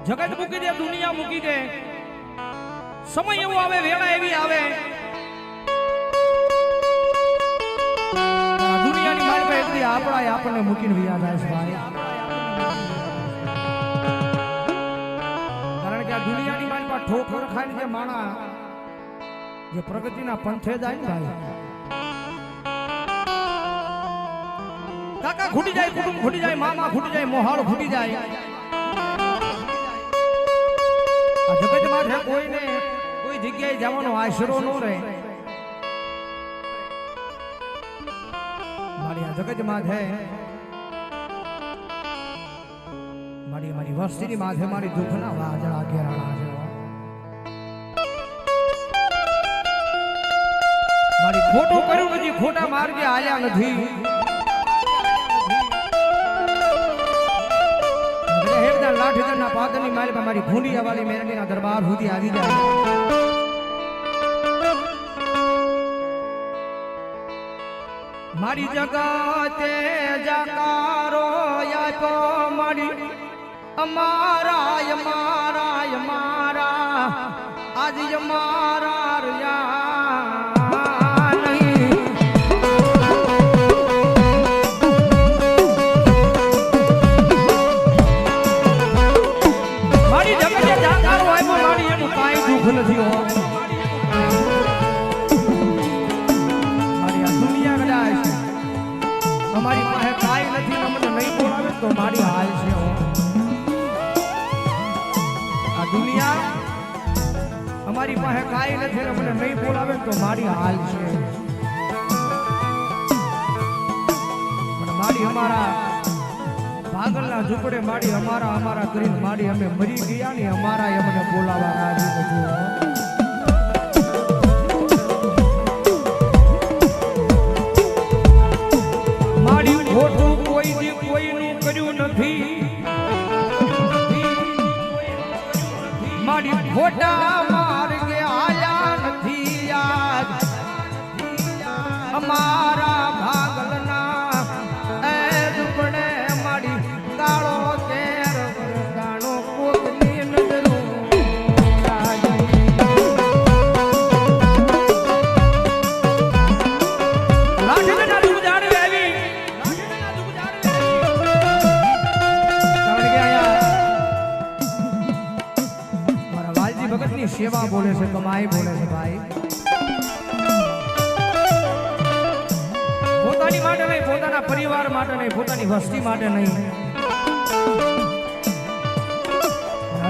જગત મૂકી દે, દુનિયા મૂકી દે, સમય એવો આવે, વેળા એવી આવે, દુનિયાની મારી પાસે એટલી આપણા આપણને મૂકીને વ્યા જાય છે ભાઈ. કારણ કે આ દુનિયાની મારી પાસે ઠોકર ખાઈને જે માણા જે પ્રગતિના પંથે જાય ને ભાઈ, કાકા ખૂટી જાય, કુટુંબ ખૂટી જાય, મામા ખૂટી જાય, મોહાળ ખૂટી જાય. આ જગતમાં છે કોઈને કોઈ જગ્યાએ જવાનો આશરો ન રહે. મારી આ જગતમાં છે મારી વસ્તીની માથે મારી દુઃખના વાદળા ઘેરાણા છે. મારી ખોટું કર્યું નથી, ખોટા માર્ગે હાલ્યા નથી. લાઠીદરના પાદરની મારી મારી ભૂંડિયા વાળી મેરડીના દરબાર સુધી આવી જાય. મારી જગતે જકારો આપ્યો, મારી અમારા અમારા અમારા આજ અમારા રહ્યા નહીં. મારી જગતે જકારો આપ્યો, મારી એનું કાંઈ દુઃખ નથી હો. અમારી પાસે કાંઈ નથી ને મને નહીં બોલાવે તો મારી હાલ છે. આ દુનિયા અમારી પાસે કાંઈ નથી ને મને નહીં બોલાવે તો મારી હાલ છે. પણ મારી અમારા પાગલના ઝૂંપડે મારી અમારા અમારા કરીને મારી અમે મરી ગયા ને અમારા અમને બોલાવા રાજી નથી. ખોટું કોઈ કોઈનું કર્યું નથી. મારી ખોટા માર્ગે આયા નથી. યાદ અમારા ભાગલના એ ઝૂંપડે મારી કાળો કેર ગાણો કોકની નજરો સેવા બોલે છે, કમાઈ બોલે છે ભાઈ. પોતાની માટે નહીં, પોતાના પરિવાર માટે નહીં, પોતાની વસ્તી માટે નહીં.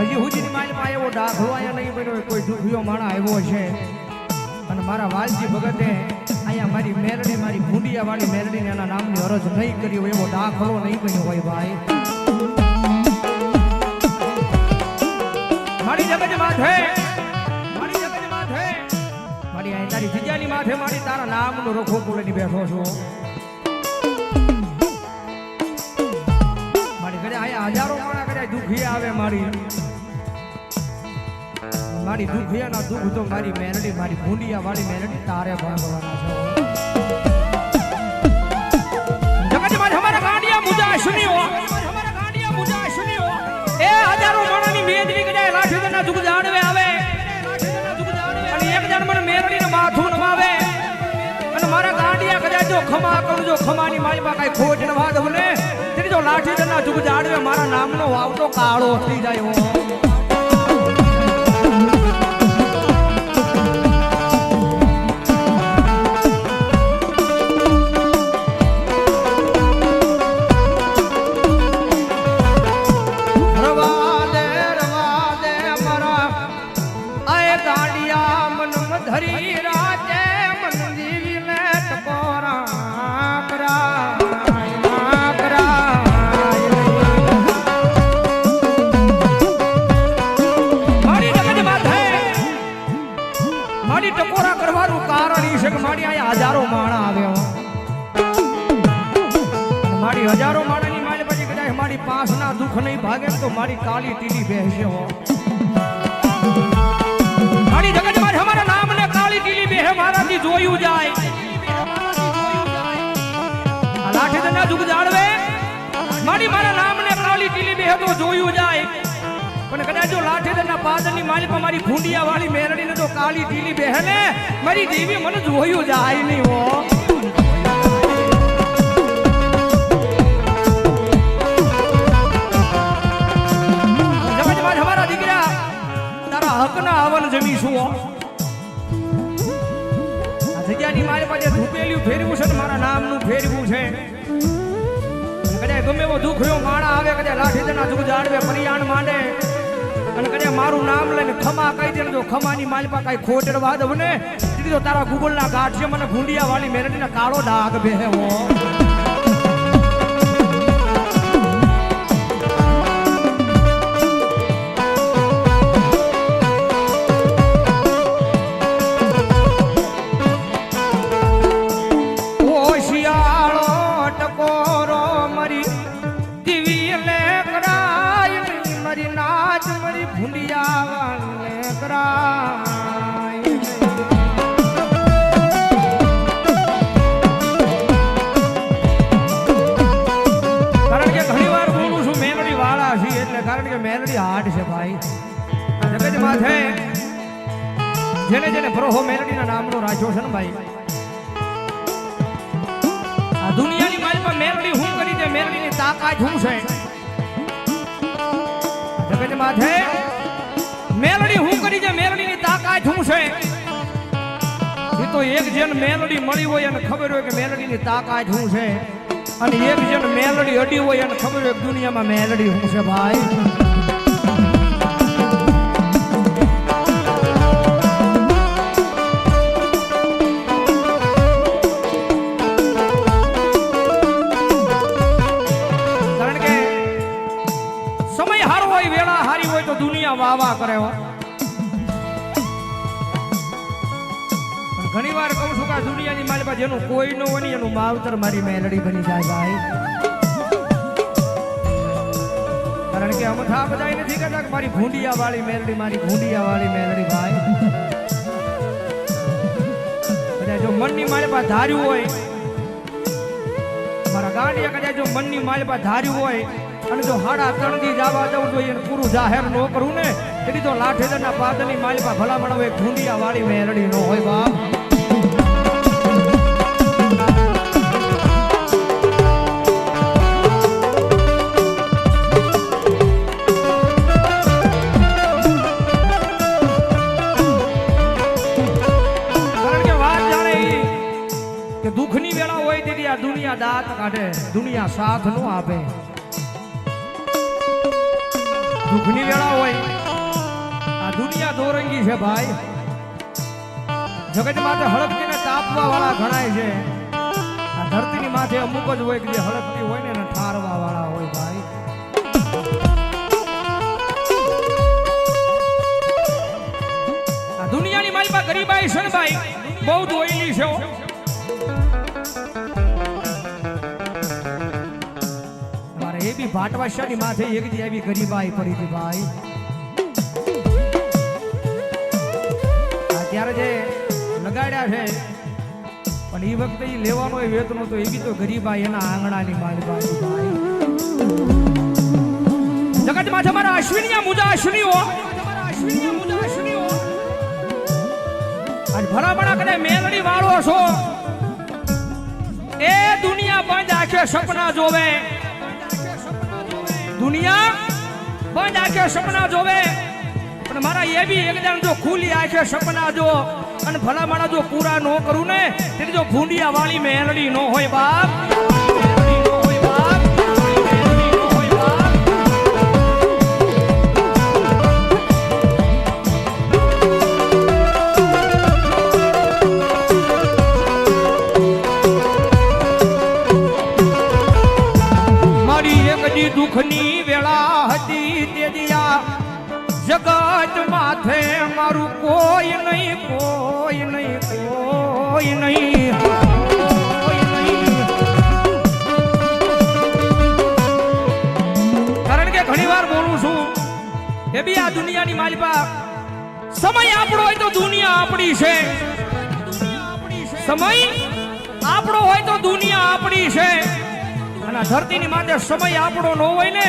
હજી હુજીની માલમાં એવો દાખલો અહીંયા નહીં બન્યો, કોઈ દુખિયો માણસ આવ્યો છે અને મારા વાલજી ભગતે અહીંયા મારી મેરડી, મારી ભૂંડિયા વાળી મેરડીને એના નામની અરજ નહીં કરી હોય એવો દાખલો નહીં બન્યો હોય ભાઈ. મારી જગત માથે તારી જીજાની માથે મારી તારા નામનો રખો બોલીને બેઠો છો. મારી ઘરે અહીંયા હજારો માણા કર્યા દુખી આવે. મારી દુખિયાના દુઃખ તો મારી મેરડી, મારી ભૂંડિયા વાળી મેરડી તારે ભાગવાના છે. જગતમાં હમારા ગાંડિયા મુજા સુનીઓ, હમારા ગાંડિયા મુજા સુનીઓ. એ હજારો માણાની મેદની કદાય લાઠીદરના દુઃખ જાણવે આવે અને એક જણ મને મેરડીને માથું નમાવે અને મારા ગાંડિયા કદાચ જો ખમા કરું, જો ખમાની મારીમાં કાંઈ ખોટ નવા દઉં ને તેની જો લાઠીદરના દુઃખ જાણવે મારા નામનો વાવતો કાળો થઈ જાય. ધરી રાતે મન જીવીને ટકોરા કરાય. મારી જગત માથે મારી ટકોરા કરવાનું કારણ એ છે કે મારી અહીંયા હજારો માણા આવ્યો. મારી હજારો માણાની મારી પછી કદાચ મારી પાસના દુઃખ નહીં ભાગે તો મારી કાલી ટીલી બેસે હો. મારી જગત માં હમારા નામ ને કાળી ટીલી બેહે મારાથી જોયું જાય. આ લાઠીદરના દુઃખ જાળવે મારી મારા નામ ને કાળી ટીલી બેહે તો જોયું જાય. પણ કદાચ જો લાઠીદરના પાદરની માલિપા મારી ભૂંડિયા વાળી મેરડીને તો કાળી ઢીલી બહેને મારી દેવી મને જોયું જાય નહીં હો. જગતમાં અમારા દીકરા તારા હકના આવન જમીશું હો. જગ્યાની મારી પાસે ધૂપેલું ફેરવું છે ને મારા નામનું ફેરવું છે. કદાચ ગમે એવો દુઃખ રહ્યો માણા આવે કદાચ લાઠીદરના દુઃખ જાળવે પરિયાણ માંડે અને કદાચ મારું નામ લઈને ખમા કહી દે જો ખમાની માલપા કઈ ખોટડવા દઉં ને તો તારા ગુગલના ગાંઠ છે મને ભૂંડિયા વાળી મેરડીના કાળો ડાઘ બેહવો. કારણ કે મેલડી હાટ છે ભાઈ. જગત માથે જેને જેને પ્રભુ મેલડીના નામનો રાખ્યો છે ને ભાઈ આ દુનિયાની માલમાં મેલડી હું કરી દે મેલડીની તાકાત શું છે. જગત માથે મેલડી હું કરી દે મેલડીની તાકાત શું છે. એ તો એક જણ મેલડી મળી હોય અને ખબર હોય કે મેલડીની તાકાત શું છે અને એક જણ મેલડી અડી હોય અને ખબર હોય દુનિયામાં મેલડી શું છે ભાઈ. કારણ કે સમય હારો હોય વેળા હારી હોય તો દુનિયા વાવા કરે હો. ઘણી વાર કહું છું કે દુનિયાની મારી પાસે જેનું કોઈ ન હોય એનું માવતર મારી મેલડી બની જાય ભાઈ. કારણ કે અમથા બધા નથી કહેતા કે મારી ભૂંડિયા વાળી મેલડી મારી ભૂંડિયા વાળી મેલડી ભાઈ. કદાચ જો મનની મારી પાસે ધાર્યું હોય મારા ગાંડિયા કદાચ જો મનની મારી પાસે ધાર્યું હોય અને જો 3.5 દી જવા દઉં જોઈએ પૂરું જાહેર ન કરું ને તેથી તો લાઠીદરના પાદરની મારી પાસે ભલામણ હોય ભૂંડિયા વાળી મેલડી ન હોય બાપ. દુઃખની વેળા હોય તેથી આ દુનિયા દાંત કાઢે દુનિયા સાથ નો આપે. દુઃખની વેળા હોય આ દુનિયા દોરંગી છે ભાઈ. જગત માથે હળકતીને તાપવા વાળા ઘણાય છે. આ ધરતીની માથે અમુક જ હોય કે જે હળકતી હોય ને એને ઠારવા વાળા હોય ભાઈ. આ દુનિયાની મારી પાસે ગરીબાઈ છે ને ભાઈ બહુ દોયલી છે. એ બી ભાટવાશાની માથે એક દી આવી ગરીબાઈ પડી હતી ભાઈ. અત્યારે જે લગાડ્યા છે પણ એ વખતે એ લેવાનો એ વેતનો તો એ બી તો ગરીબાઈ એના આંગણાની માલબાઈ ભાઈ. જગતમાં તમારા અશ્વિનિયા મુજા અશ્વિનીઓ આજ ભલામણા કદાચ મેલડી વાળો છો એ દુનિયા બંધ આંખે સપના જોવે. દુનિયા બંધ આંખે સપના જોવે પણ મારા એ બી એકદમ જો ખુલ્લી આંખે સપના જો અને ભલામણા જો પૂરા ન કરું ને તેથી જો ભૂંડિયા વાળી મેલડી ન હોય બાપ. દુઃખની વેળા હતી તે દિયા જગત માથે મારું કોઈ નહીં કોઈ નહીં કોઈ નહીં. કારણ કે ઘણી વાર બોલું છું એ બી આ દુનિયાની માલિપા સમય આપણો હોય તો દુનિયા આપણી છે. સમય આપણો હોય તો દુનિયા આપણી છે. અને ધરતીની માથે સમય આપણો ન હોય ને